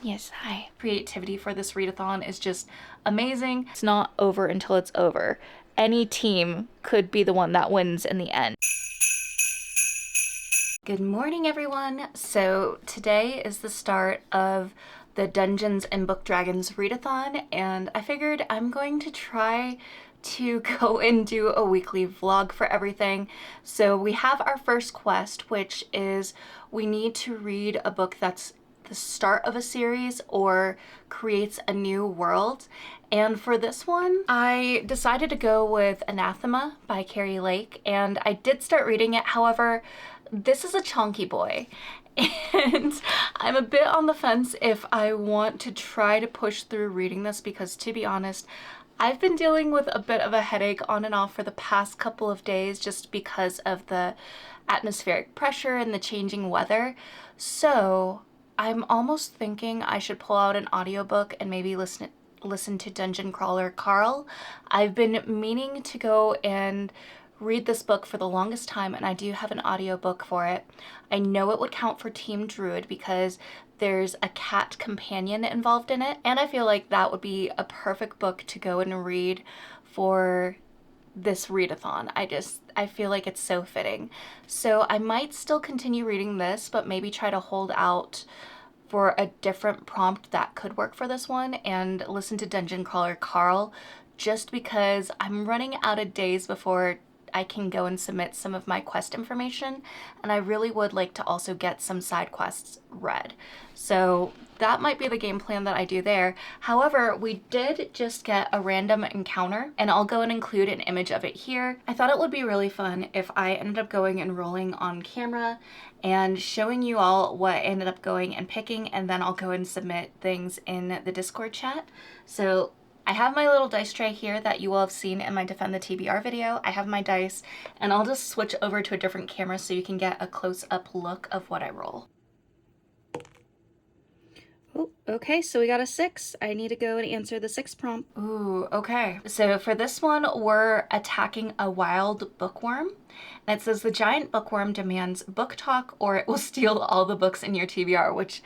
Yes, hi. Creativity for this readathon is just amazing. It's not over until it's over. Any team could be the one that wins in the end. Good morning, everyone. So today is the start of the Dungeons and Book Dragons Readathon, and I figured I'm going to try to go and do a weekly vlog for everything. So we have our first quest, which is we need to read a book that's the start of a series or creates a new world. And for this one, I decided to go with Anathema by Carrie Lake, and I did start reading it. However, this is a chunky boy, and I'm a bit on the fence if I want to try to push through reading this because, to be honest, I've been dealing with a bit of a headache on and off for the past couple of days just because of the atmospheric pressure and the changing weather. So I'm almost thinking I should pull out an audiobook and maybe listen to Dungeon Crawler Carl. I've been meaning to go and read this book for the longest time, and I do have an audiobook for it. I know it would count for Team Druid because there's a cat companion involved in it, and I feel like that would be a perfect book to go and read for this readathon. I feel like it's so fitting. So I might still continue reading this, but maybe try to hold out for a different prompt that could work for this one and listen to Dungeon Crawler Carl, just because I'm running out of days before I can go and submit some of my quest information, and I really would like to also get some side quests read. So that might be the game plan that I do there. However, we did just get a random encounter, and I'll go and include an image of it here. I thought it would be really fun if I ended up going and rolling on camera and showing you all what I ended up going and picking, and then I'll go and submit things in the Discord chat. So I have my little dice tray here that you will have seen in my Defend the TBR video. I have my dice, and I'll just switch over to a different camera so you can get a close-up look of what I roll. Oh, okay, so we got a 6. I need to go and answer the 6 prompt. Ooh, okay. So for this one, we're attacking a wild bookworm. And it says the giant bookworm demands book talk or it will steal all the books in your TBR, which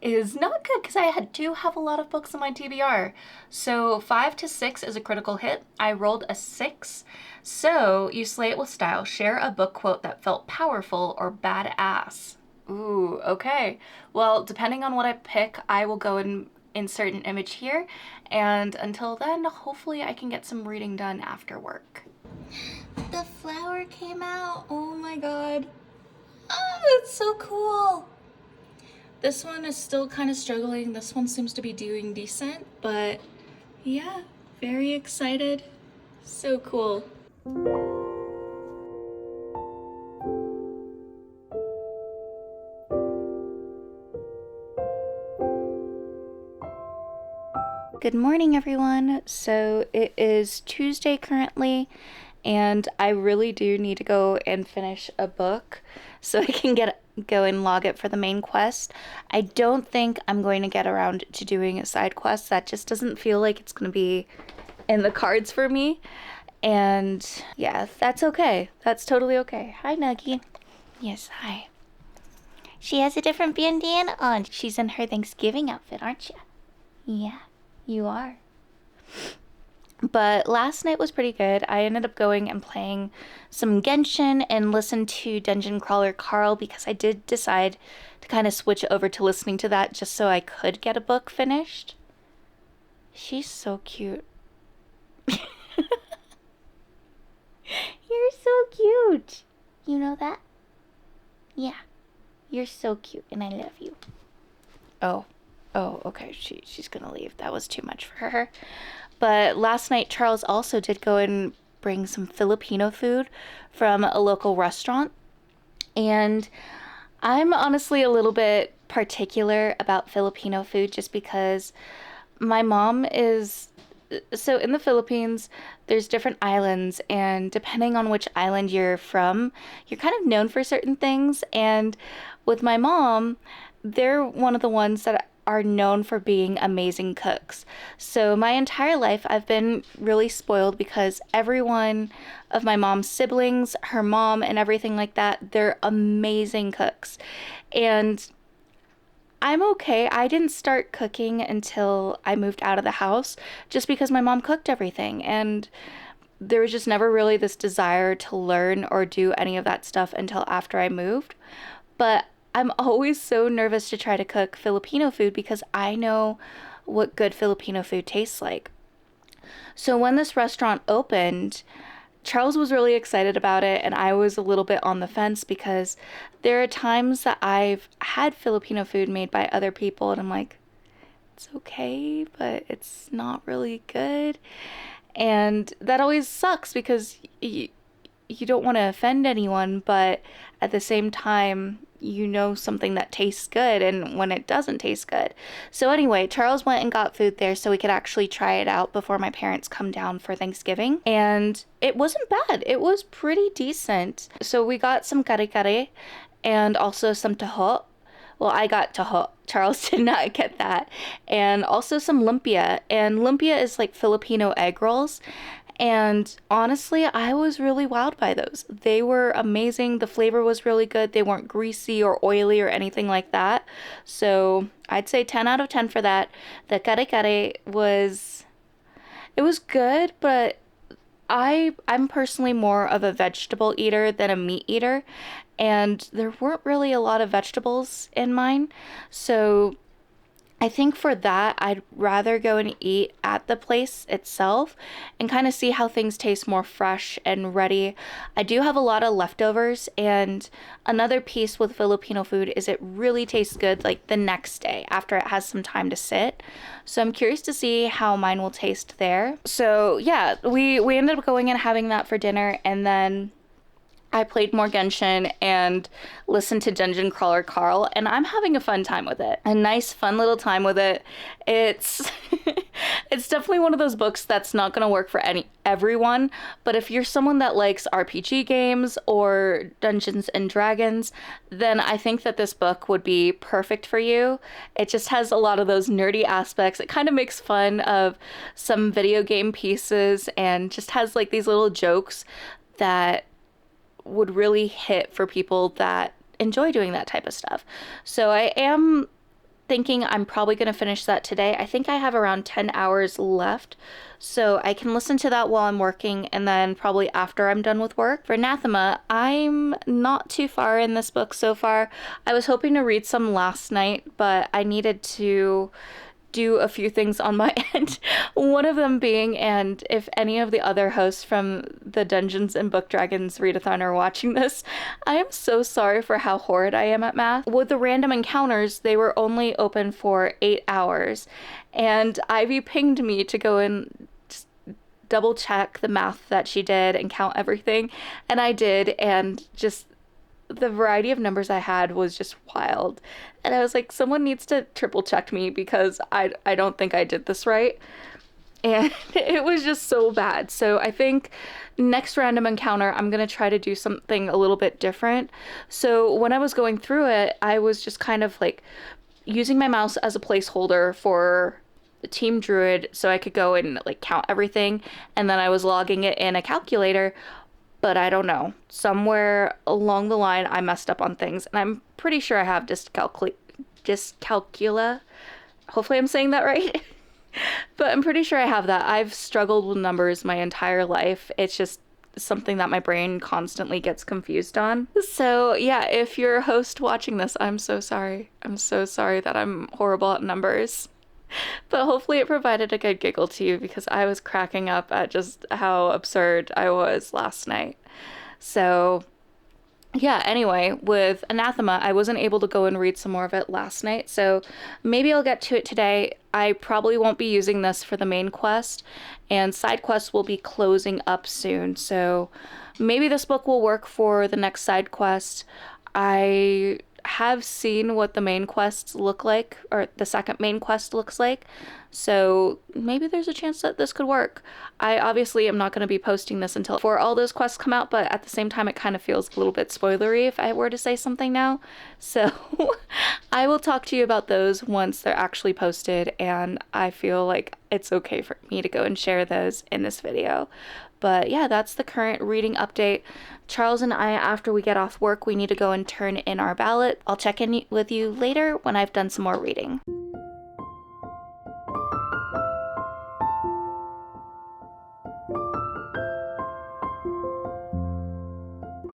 is not good because I do have a lot of books in my TBR. So 5 to 6 is a critical hit. I rolled a 6. So you slay it with style. Share a book quote that felt powerful or badass. Ooh, okay. Well, depending on what I pick, I will go and insert an image here. And until then, hopefully I can get some reading done after work. The flower came out. Oh my god. Oh, that's so cool. This one is still kind of struggling. This one seems to be doing decent, but yeah, very excited. So cool. Good morning, everyone. So it is Tuesday currently, and I really do need to go and finish a book so I can go and log it for the main quest. I don't think I'm going to get around to doing a side quest. That just doesn't feel like it's going to be in the cards for me. And yeah, that's okay. That's totally okay. Hi, Nuggie. Yes, hi. She has a different bandana on. She's in her Thanksgiving outfit, aren't you? Yeah, you are. But last night was pretty good. I ended up going and playing some Genshin and listened to Dungeon Crawler Carl because I did decide to kind of switch over to listening to that just so I could get a book finished. She's so cute. You're so cute. You know that? Yeah. You're so cute and I love you. Oh, okay. She's gonna leave. That was too much for her. But last night, Charles also did go and bring some Filipino food from a local restaurant. And I'm honestly a little bit particular about Filipino food just because my mom is... So in the Philippines, there's different islands, and depending on which island you're from, you're kind of known for certain things. And with my mom, they're one of the ones that are known for being amazing cooks. So my entire life I've been really spoiled because every one of my mom's siblings, her mom and everything like that, they're amazing cooks. And I'm okay. I didn't start cooking until I moved out of the house just because my mom cooked everything, and there was just never really this desire to learn or do any of that stuff until after I moved. But I'm always so nervous to try to cook Filipino food because I know what good Filipino food tastes like. So when this restaurant opened, Charles was really excited about it, and I was a little bit on the fence because there are times that I've had Filipino food made by other people, and I'm like, it's okay, but it's not really good. And that always sucks because you don't want to offend anyone, but at the same time, you know something that tastes good and when it doesn't taste good. So anyway, Charles went and got food there so we could actually try it out before my parents come down for Thanksgiving. And it wasn't bad. It was pretty decent. So we got some kare-kare and also some taho. Well, I got taho. Charles did not get that. And also some lumpia. And lumpia is like Filipino egg rolls. And honestly, I was really wowed by those. They were amazing. The flavor was really good. They weren't greasy or oily or anything like that. So I'd say 10 out of 10 for that. The kare kare was, it was good, but I'm personally more of a vegetable eater than a meat eater. And there weren't really a lot of vegetables in mine. So I think for that, I'd rather go and eat at the place itself and kind of see how things taste more fresh and ready. I do have a lot of leftovers, and another piece with Filipino food is it really tastes good like the next day after it has some time to sit. So I'm curious to see how mine will taste there. So yeah, we ended up going and having that for dinner, and then I played more Genshin and listened to Dungeon Crawler Carl, and I'm having a fun time with it. A nice, fun little time with it. It's it's definitely one of those books that's not going to work for everyone, but if you're someone that likes RPG games or Dungeons and Dragons, then I think that this book would be perfect for you. It just has a lot of those nerdy aspects. It kind of makes fun of some video game pieces and just has like these little jokes that would really hit for people that enjoy doing that type of stuff. So I am thinking I'm probably going to finish that today. I think I have around 10 hours left, so I can listen to that while I'm working, and then probably after I'm done with work. For Anathema, I'm not too far in this book so far. I was hoping to read some last night, but I needed to do a few things on my end. One of them being, and if any of the other hosts from the Dungeons and Book Dragons Readathon are watching this, I am so sorry for how horrid I am at math. With the random encounters, they were only open for 8 hours, and Ivy pinged me to go and just double check the math that she did and count everything, and I did, and just the variety of numbers I had was just wild. And I was like, someone needs to triple check me because I don't think I did this right. And it was just so bad. So I think next random encounter, I'm going to try to do something a little bit different. So when I was going through it, I was just kind of like using my mouse as a placeholder for the Team Druid so I could go and like count everything. And then I was logging it in a calculator. But I don't know. Somewhere along the line, I messed up on things. And I'm pretty sure I have dyscalculia. Hopefully I'm saying that right. But I'm pretty sure I have that. I've struggled with numbers my entire life. It's just something that my brain constantly gets confused on. So yeah, if you're a host watching this, I'm so sorry. I'm so sorry that I'm horrible at numbers. But hopefully it provided a good giggle to you because I was cracking up at just how absurd I was last night. So yeah, anyway, with Anathema, I wasn't able to go and read some more of it last night, so maybe I'll get to it today. I probably won't be using this for the main quest, and side quests will be closing up soon, so maybe this book will work for the next side quest. I have seen what the main quests look like, or the second main quest looks like, So maybe there's a chance that this could work. I obviously am not going to be posting this until before all those quests come out, but at the same time it kind of feels a little bit spoilery if I were to say something now. So I will talk to you about those once they're actually posted, and I feel like it's okay for me to go and share those in this video. But yeah, that's the current reading update. Charles and I, after we get off work, we need to go and turn in our ballot. I'll check in with you later when I've done some more reading.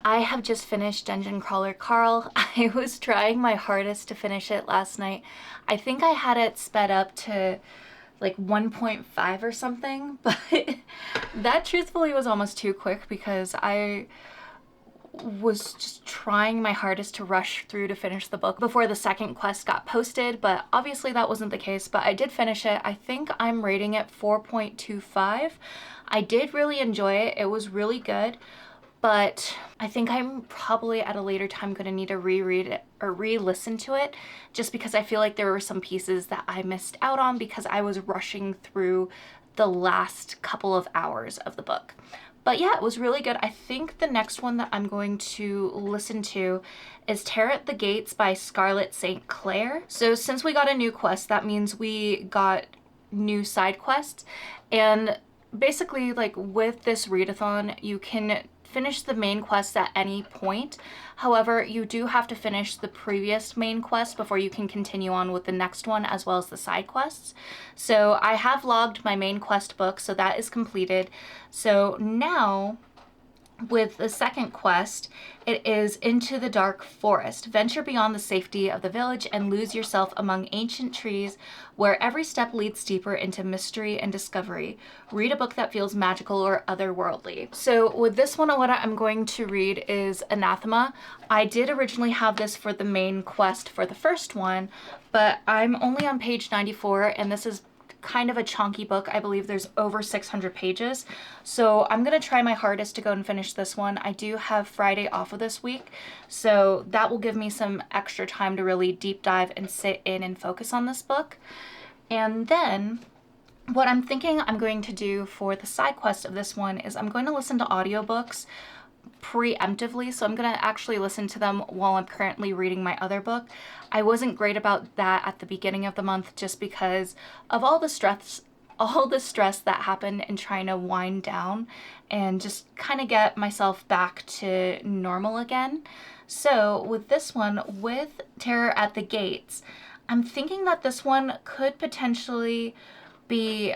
I have just finished Dungeon Crawler Carl. I was trying my hardest to finish it last night. I think I had it sped up to like 1.5 or something, but that truthfully was almost too quick because I was just trying my hardest to rush through to finish the book before the second quest got posted, but obviously that wasn't the case. But I did finish it. I think I'm rating it 4.25. I did really enjoy it. It was really good. But I think I'm probably at a later time going to need to reread it or re-listen to it, just because I feel like there were some pieces that I missed out on because I was rushing through the last couple of hours of the book. But yeah, it was really good. I think the next one that I'm going to listen to is Terror at the Gates by Scarlett St. Clair. So since we got a new quest, that means we got new side quests. And basically, like with this readathon, you can finish the main quest at any point. However, you do have to finish the previous main quest before you can continue on with the next one, as well as the side quests. So I have logged my main quest book, so that is completed. So now, with the second quest, it is Into the Dark Forest. Venture beyond the safety of the village and lose yourself among ancient trees where every step leads deeper into mystery and discovery. Read a book that feels magical or otherworldly. So with this one, what I'm going to read is Anathema. I did originally have this for the main quest for the first one, but I'm only on page 94, and this is kind of a chunky book. I believe there's over 600 pages. So I'm going to try my hardest to go and finish this one. I do have Friday off of this week, so that will give me some extra time to really deep dive and sit in and focus on this book. And then what I'm thinking I'm going to do for the side quest of this one is I'm going to listen to audiobooks preemptively, so I'm going to actually listen to them while I'm currently reading my other book. I wasn't great about that at the beginning of the month just because of all the stress that happened in trying to wind down and just kind of get myself back to normal again. So with this one, with Terror at the Gates, I'm thinking that this one could potentially be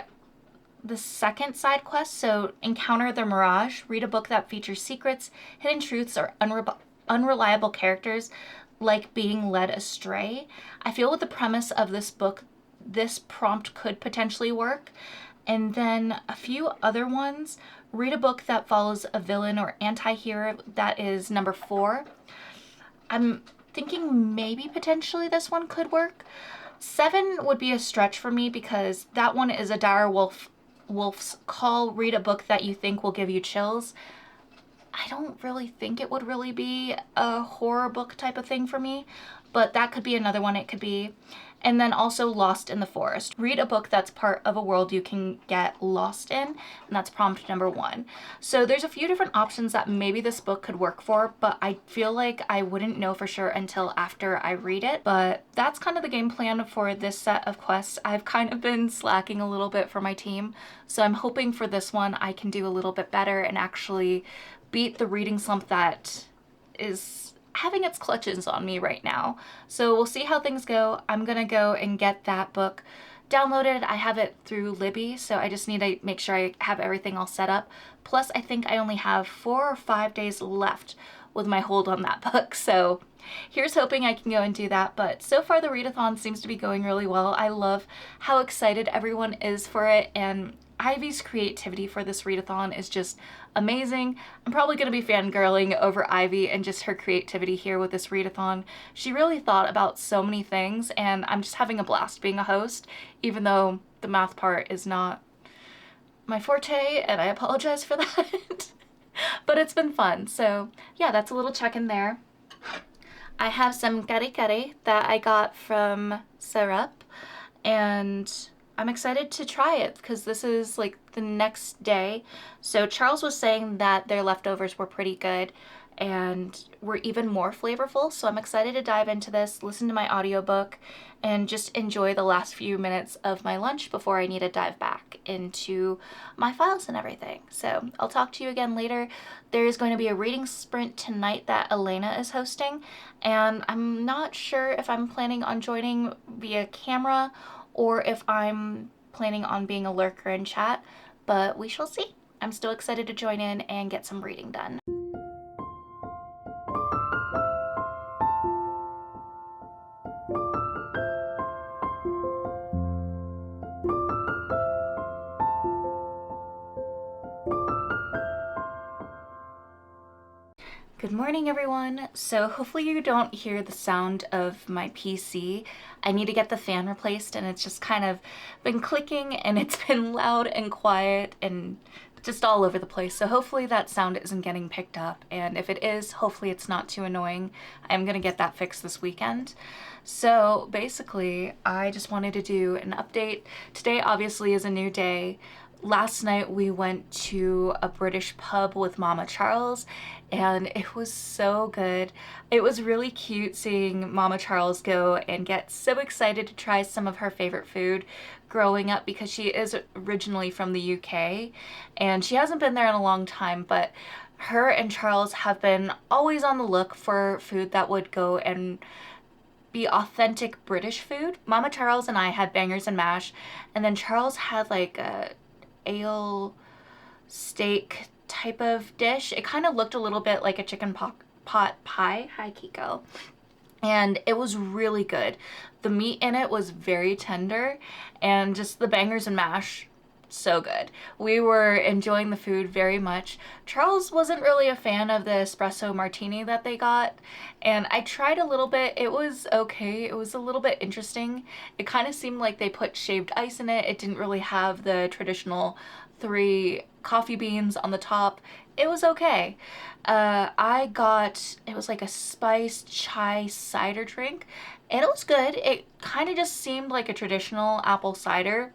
the second side quest. So Encounter the Mirage. Read a book that features secrets, hidden truths, or unreliable characters like being led astray. I feel with the premise of this book, this prompt could potentially work. And then a few other ones. Read a book that follows a villain or anti-hero. That is number 4. I'm thinking maybe potentially this one could work. 7 would be a stretch for me because that one is a dire wolf's call. Read a book that you think will give you chills. I don't really think it would really be a horror book type of thing for me, but that could be another one it could be. And then also Lost in the Forest. Read a book that's part of a world you can get lost in, and that's prompt number 1. So there's a few different options that maybe this book could work for, but I feel like I wouldn't know for sure until after I read it. But that's kind of the game plan for this set of quests. I've kind of been slacking a little bit for my team, so I'm hoping for this one I can do a little bit better and actually beat the reading slump that is having its clutches on me right now. So we'll see how things go. I'm gonna go and get that book downloaded. I have it through Libby, so I just need to make sure I have everything all set up. Plus, I think I only have 4 or 5 days left with my hold on that book, so here's hoping I can go and do that. But so far the readathon seems to be going really well. I love how excited everyone is for it, and Ivy's creativity for this readathon is just amazing. I'm probably going to be fangirling over Ivy and just her creativity here with this readathon. She really thought about so many things, and I'm just having a blast being a host, even though the math part is not my forte, and I apologize for that. But it's been fun. So yeah, that's a little check-in there. I have some kare kare that I got from Syrup, and I'm excited to try it because this is like the next day. So Charles was saying that their leftovers were pretty good and were even more flavorful. So I'm excited to dive into this, listen to my audiobook, and just enjoy the last few minutes of my lunch before I need to dive back into my files and everything. So I'll talk to you again later. There is going to be a reading sprint tonight that Elena is hosting, and I'm not sure if I'm planning on joining via camera or if I'm planning on being a lurker in chat, but we shall see. I'm still excited to join in and get some reading done. Good morning, everyone. So hopefully you don't hear the sound of my PC. I need to get the fan replaced and it's just kind of been clicking and it's been loud and quiet and just all over the place. So hopefully that sound isn't getting picked up. And if it is, hopefully it's not too annoying. I'm gonna get that fixed this weekend. So basically, I just wanted to do an update. Today obviously is a new day. Last night we went to a British pub with Mama Charles and it was so good. It was really cute seeing Mama Charles go and get so excited to try some of her favorite food growing up because she is originally from the UK and she hasn't been there in a long time, but her and Charles have been always on the look for food that would go and be authentic British food. Mama Charles and I had bangers and mash, and then Charles had like a ale steak type of dish. It kind of looked a little bit like a chicken pot pie. Hi, Kiko. And it was really good. The meat in it was very tender, and just the bangers and mash, so good. We were enjoying the food very much. Charles wasn't really a fan of the espresso martini that they got, and I tried a little bit. It was okay. It was a little bit interesting. It kind of seemed like they put shaved ice in it. It didn't really have the traditional 3 coffee beans on the top. It was okay. I got, it was like a spiced chai cider drink, and it was good. It kind of just seemed like a traditional apple cider,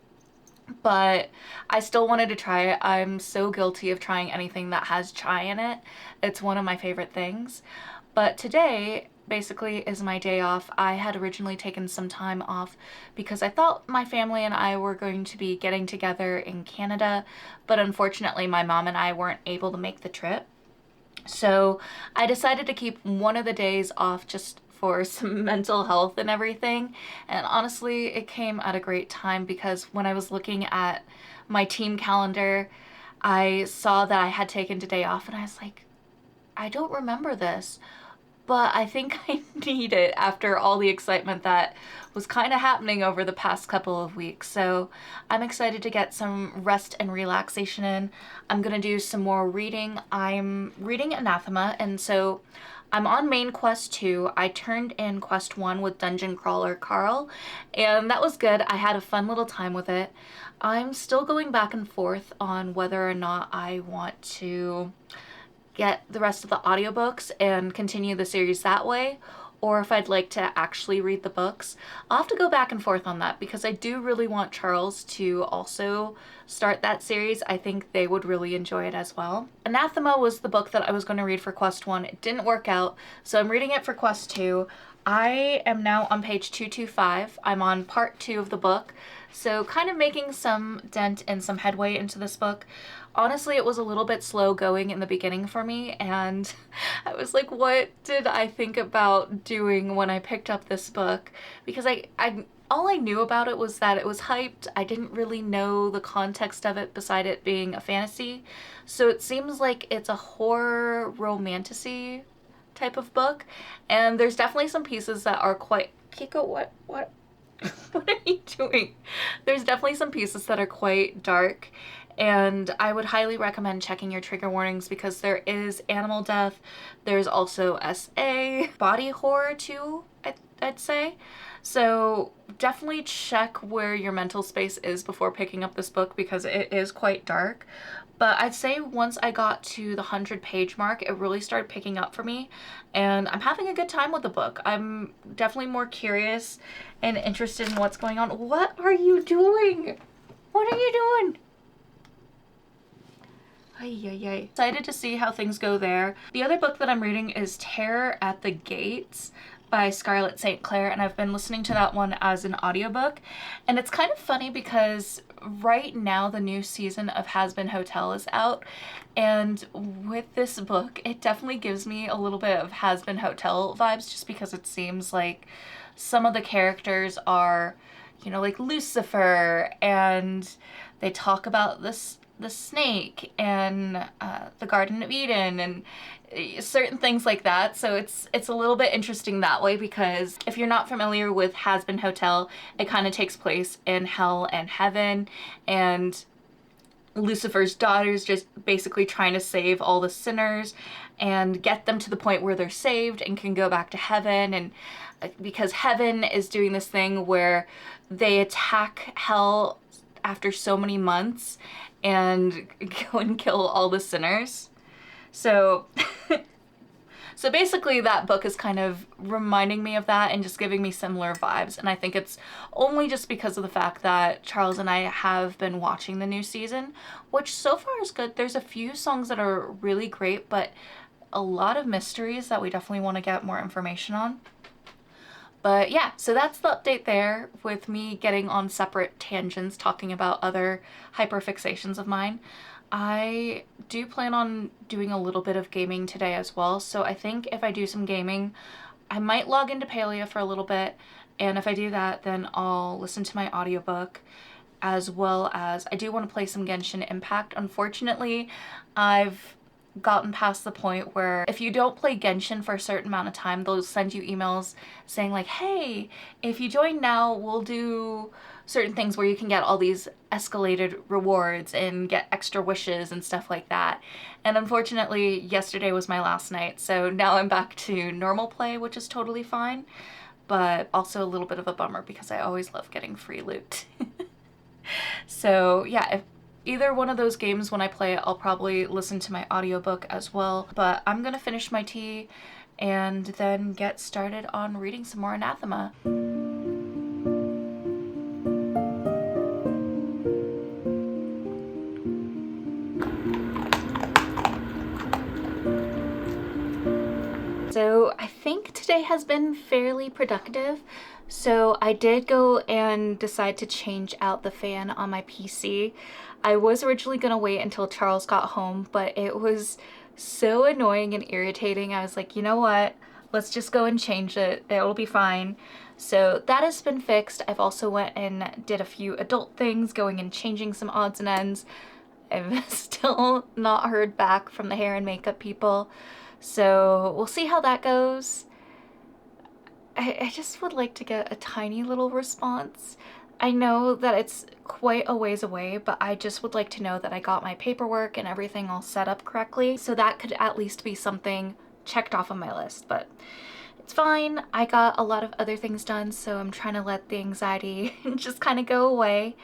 but I still wanted to try it. I'm so guilty of trying anything that has chai in it. It's one of my favorite things. But today basically is my day off. I had originally taken some time off because I thought my family and I were going to be getting together in Canada, but unfortunately my mom and I weren't able to make the trip. So I decided to keep one of the days off just for some mental health and everything. And honestly, it came at a great time because when I was looking at my team calendar, I saw that I had taken today off and I was like, I don't remember this, but I think I need it after all the excitement that was kind of happening over the past couple of weeks. So I'm excited to get some rest and relaxation in. I'm gonna do some more reading. I'm reading Anathema, and so I'm on main quest 2. I turned in quest 1 with Dungeon Crawler Carl, and that was good. I had a fun little time with it. I'm still going back and forth on whether or not I want to get the rest of the audiobooks and continue the series that way, or if I'd like to actually read the books. I'll have to go back and forth on that because I do really want Charles to also start that series. I think they would really enjoy it as well. Anathema was the book that I was going to read for quest 1. It didn't work out, so I'm reading it for quest 2. I am now on page 225. I'm on part 2 of the book, so kind of making some dent and some headway into this book. Honestly, it was a little bit slow going in the beginning for me, and I was like, what did I think about doing when I picked up this book? Because all I knew about it was that it was hyped. I didn't really know the context of it beside it being a fantasy. So it seems like it's a horror romantasy type of book, and there's definitely some pieces that are quite... Kiko, what what are you doing? There's definitely some pieces that are quite dark, and I would highly recommend checking your trigger warnings because there is animal death. There's also SA, body horror too, I'd say. So definitely check where your mental space is before picking up this book because it is quite dark. But I'd say once I got to the 100-page mark, it really started picking up for me, and I'm having a good time with the book. I'm definitely more curious and interested in what's going on. What are you doing? What are you doing? Ay. Excited to see how things go there. The other book that I'm reading is Terror at the Gates by Scarlett St. Clair, and I've been listening to that one as an audiobook. And it's kind of funny because right now the new season of Has Been Hotel is out, and with this book it definitely gives me a little bit of Has Been Hotel vibes, just because it seems like some of the characters are, you know, like Lucifer, and they talk about the snake and the Garden of Eden and certain things like that. So it's a little bit interesting that way, because if you're not familiar with Has Been Hotel, it kind of takes place in hell and heaven, and Lucifer's daughter's just basically trying to save all the sinners and get them to the point where they're saved and can go back to heaven. And because heaven is doing this thing where they attack hell after so many months and go and kill all the sinners. So so basically that book is kind of reminding me of that and just giving me similar vibes. And I think it's only just because of the fact that Charles and I have been watching the new season, which so far is good. There's a few songs that are really great, but a lot of mysteries that we definitely want to get more information on. But yeah, so that's the update there, with me getting on separate tangents talking about other hyperfixations of mine. I do plan on doing a little bit of gaming today as well, so I think if I do some gaming, I might log into Palia for a little bit, and if I do that, then I'll listen to my audiobook, as well as I do want to play some Genshin Impact. Unfortunately, I've gotten past the point where if you don't play Genshin for a certain amount of time, they'll send you emails saying like, hey, if you join now, we'll do certain things where you can get all these escalated rewards and get extra wishes and stuff like that. And unfortunately, yesterday was my last night, so now I'm back to normal play, which is totally fine, but also a little bit of a bummer because I always love getting free loot. So yeah, if either one of those games, when I play it, I'll probably listen to my audiobook as well. But I'm gonna finish my tea and then get started on reading some more Anathema. So I think today has been fairly productive. So I did go and decide to change out the fan on my PC. I was originally gonna wait until Charles got home, but it was so annoying and irritating. I was like, you know what? Let's just go and change it. It'll be fine. So that has been fixed. I've also went and did a few adult things, going and changing some odds and ends. I've still not heard back from the hair and makeup people. So we'll see how that goes. I just would like to get a tiny little response. I know that it's quite a ways away, but I just would like to know that I got my paperwork and everything all set up correctly, so that could at least be something checked off on my list. But it's fine. I got a lot of other things done, so I'm trying to let the anxiety just kind of go away.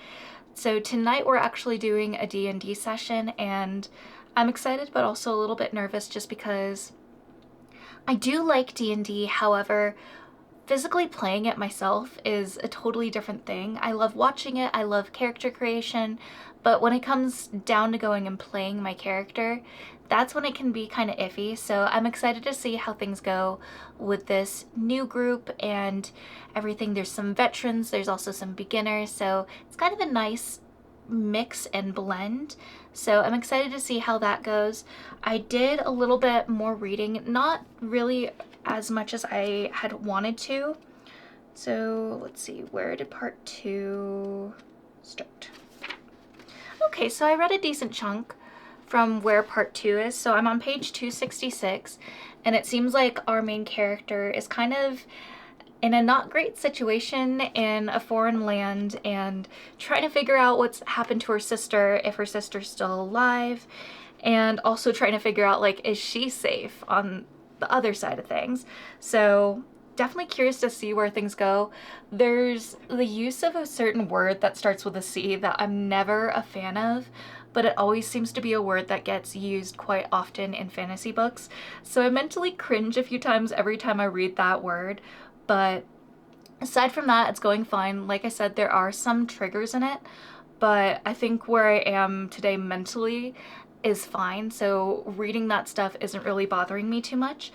So tonight we're actually doing a D&D session, and I'm excited but also a little bit nervous just because I do like D&D. However, physically playing it myself is a totally different thing. I love watching it, I love character creation, but when it comes down to going and playing my character, that's when it can be kind of iffy. So I'm excited to see how things go with this new group and everything. There's some veterans, there's also some beginners, so it's kind of a nice mix and blend. So I'm excited to see how that goes. I did a little bit more reading, not really as much as I had wanted to. So let's see, where did part 2 start? Okay, so I read a decent chunk from where part 2 is. So I'm on page 266, and it seems like our main character is kind of in a not great situation in a foreign land and trying to figure out what's happened to her sister, if her sister's still alive, and also trying to figure out, like, is she safe on the other side of things. So definitely curious to see where things go. There's the use of a certain word that starts with a C that I'm never a fan of, but it always seems to be a word that gets used quite often in fantasy books. So I mentally cringe a few times every time I read that word, but aside from that, it's going fine. Like I said, there are some triggers in it, but I think where I am today mentally is fine, so reading that stuff isn't really bothering me too much.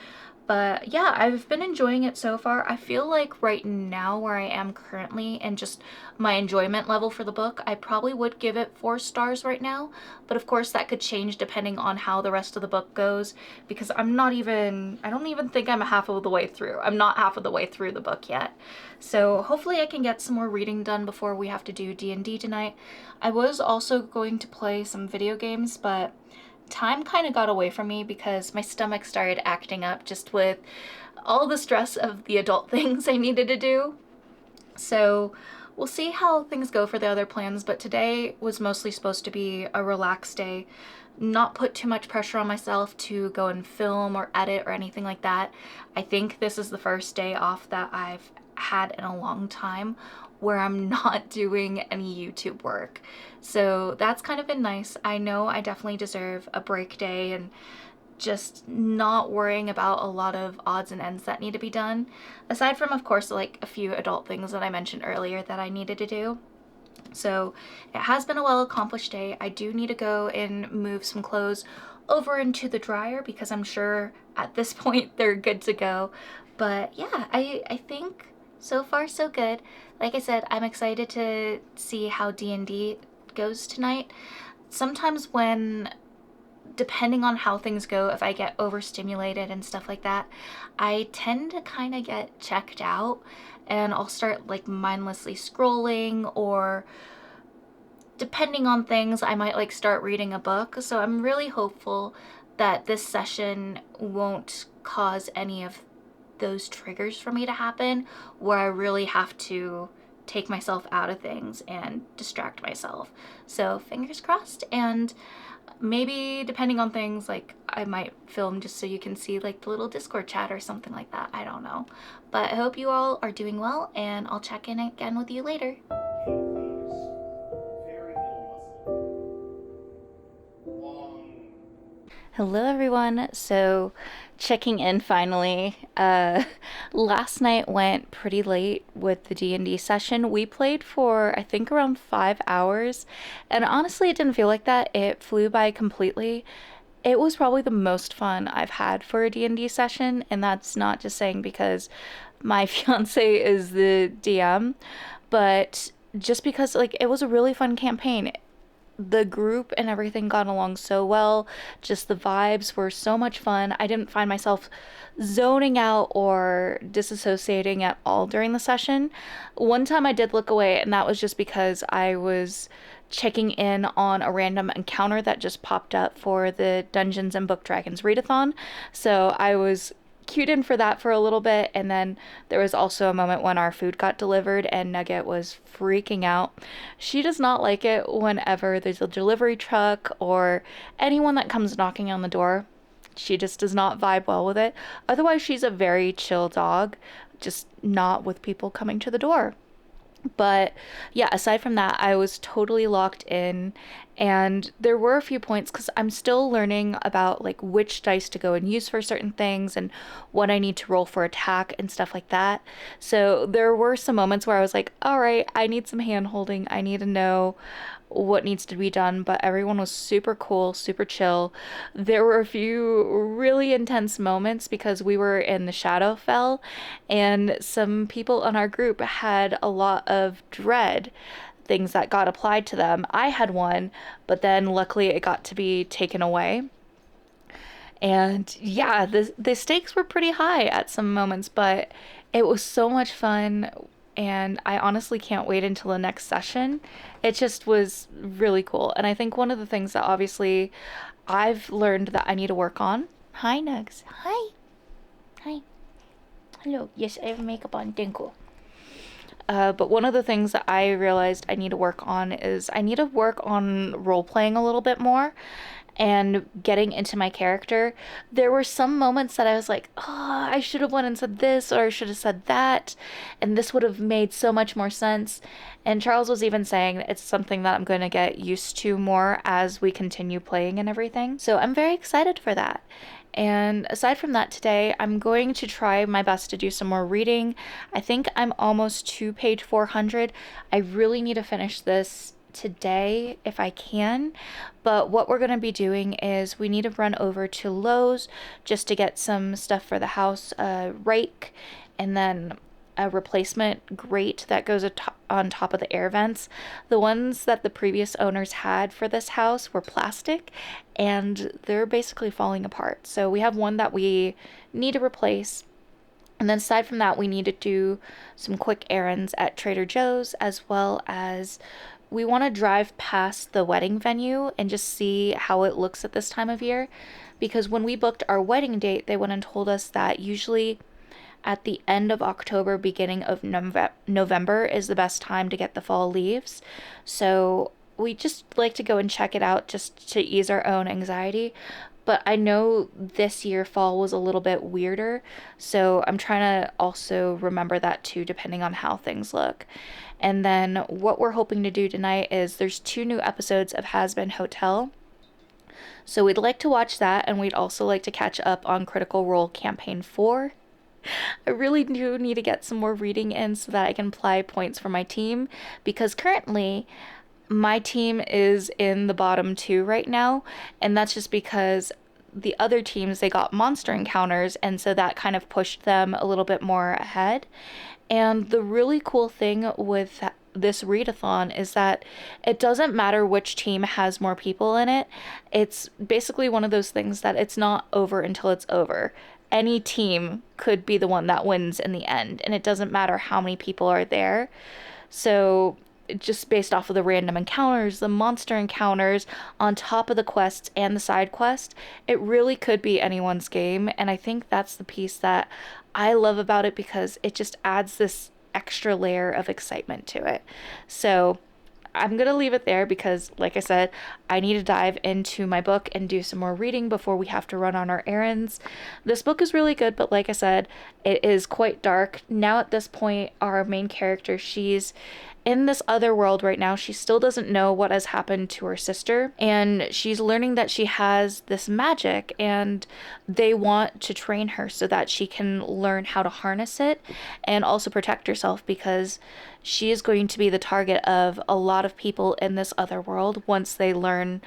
But yeah, I've been enjoying it so far. I feel like right now where I am currently and just my enjoyment level for the book, I probably would give it 4 stars right now. But of course that could change depending on how the rest of the book goes, because I don't even think I'm half of the way through. I'm not half of the way through the book yet. So hopefully I can get some more reading done before we have to do D&D tonight. I was also going to play some video games, but time kind of got away from me because my stomach started acting up just with all the stress of the adult things I needed to do. So we'll see how things go for the other plans, but today was mostly supposed to be a relaxed day, not put too much pressure on myself to go and film or edit or anything like that. I think this is the first day off that I've had in a long time where I'm not doing any YouTube work. So that's kind of been nice. I know I definitely deserve a break day and just not worrying about a lot of odds and ends that need to be done. Aside from, of course, like a few adult things that I mentioned earlier that I needed to do. So it has been a well-accomplished day. I do need to go and move some clothes over into the dryer because I'm sure at this point they're good to go. But yeah, I think so far so good. Like I said, I'm excited to see how D&D goes tonight. Sometimes depending on how things go, if I get overstimulated and stuff like that, I tend to kind of get checked out and I'll start like mindlessly scrolling, or depending on things, I might like start reading a book. So I'm really hopeful that this session won't cause any of those triggers for me to happen where I really have to take myself out of things and distract myself. So fingers crossed, and maybe depending on things, like I might film just so you can see like the little Discord chat or something like that. I don't know. But I hope you all are doing well, and I'll check in again with you later. Hello everyone. So checking in finally. Last night went pretty late with the D&D session. We played for I think around 5 hours, and honestly it didn't feel like that. It flew by completely. It was probably the most fun I've had for a D&D session, and that's not just saying because my fiance is the DM, but just because like it was a really fun campaign. The group and everything got along so well. Just the vibes were so much fun. I didn't find myself zoning out or disassociating at all during the session. One time I did look away, and that was just because I was checking in on a random encounter that just popped up for the Dungeons Book Dragons Readathon. So I was queued in for that for a little bit, and then there was also a moment when our food got delivered and Nugget was freaking out. She does not like it whenever there's a delivery truck or anyone that comes knocking on the door. She just does not vibe well with it. Otherwise, she's a very chill dog, just not with people coming to the door. But yeah, aside from that, I was totally locked in, and there were a few points because I'm still learning about like which dice to go and use for certain things and what I need to roll for attack and stuff like that. So there were some moments where I was like, all right, I need some hand holding. I need to know what needs to be done, but everyone was super cool, super chill. There were a few really intense moments because we were in the Shadowfell, and some people on our group had a lot of dread things that got applied to them. I had one, but then luckily it got to be taken away. And yeah, the stakes were pretty high at some moments, but it was so much fun, and I honestly can't wait until the next session. It just was really cool. And I think one of the things that obviously I've learned that I need to work on. Hi, Nugs. Hi. Hi. Hello. Yes, I have makeup on. Thank you. But one of the things that I realized I need to work on is I need to work on role playing a little bit more. and getting into my character, there were some moments that I was like, oh, I should have went and said this, or I should have said that, and this would have made so much more sense. And Charles was even saying it's something that I'm going to get used to more as we continue playing and everything. So I'm very excited for that. And aside from that, today I'm going to try my best to do some more reading. I think I'm almost to page 400. I really need to finish this today if I can, but what we're going to be doing is we need to run over to Lowe's just to get some stuff for the house, a rake, and then a replacement grate that goes on top of the air vents. The ones that the previous owners had for this house were plastic and they're basically falling apart. So we have one that we need to replace. And then aside from that, we need to do some quick errands at Trader Joe's, as well as we want to drive past the wedding venue and just see how it looks at this time of year. Because when we booked our wedding date, they went and told us that usually at the end of October, beginning of November is the best time to get the fall leaves. So we just like to go and check it out just to ease our own anxiety. But I know this year fall was a little bit weirder, so I'm trying to also remember that too, depending on how things look. And then what we're hoping to do tonight is there's 2 new episodes of Has Been Hotel. So we'd like to watch that, and we'd also like to catch up on Critical Role Campaign 4. I really do need to get some more reading in so that I can apply points for my team, because currently my team is in the bottom 2 right now, and that's just because the other teams, they got monster encounters, and so that kind of pushed them a little bit more ahead. And the really cool thing with this readathon is that it doesn't matter which team has more people in it. It's basically one of those things that it's not over until it's over. Any team could be the one that wins in the end, and it doesn't matter how many people are there. So just based off of the random encounters, the monster encounters, on top of the quests and the side quest, it really could be anyone's game. And I think that's the piece that I love about it, because it just adds this extra layer of excitement to it. So I'm going to leave it there because, like I said, I need to dive into my book and do some more reading before we have to run on our errands. This book is really good, but like I said, it is quite dark. Now at this point, our main character, she's in this other world right now. She still doesn't know what has happened to her sister, and she's learning that she has this magic, and they want to train her so that she can learn how to harness it and also protect herself, because she is going to be the target of a lot of people in this other world once they learn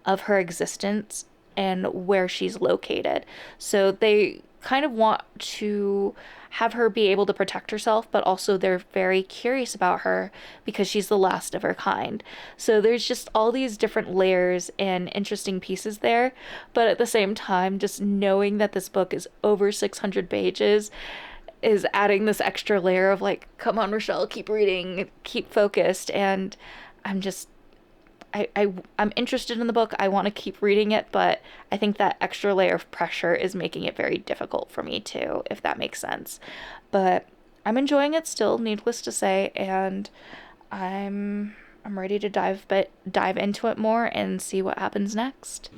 of her existence and where she's located. So they kind of want to have her be able to protect herself, but also they're very curious about her because she's the last of her kind. So there's just all these different layers and interesting pieces there. But at the same time, just knowing that this book is over 600 pages is adding this extra layer of like, come on, Rochelle, keep reading, keep focused. And I'm just, I'm interested in the book. I want to keep reading it, but I think that extra layer of pressure is making it very difficult for me too, if that makes sense. But I'm enjoying it still, needless to say, and I'm ready to dive into it more and see what happens next.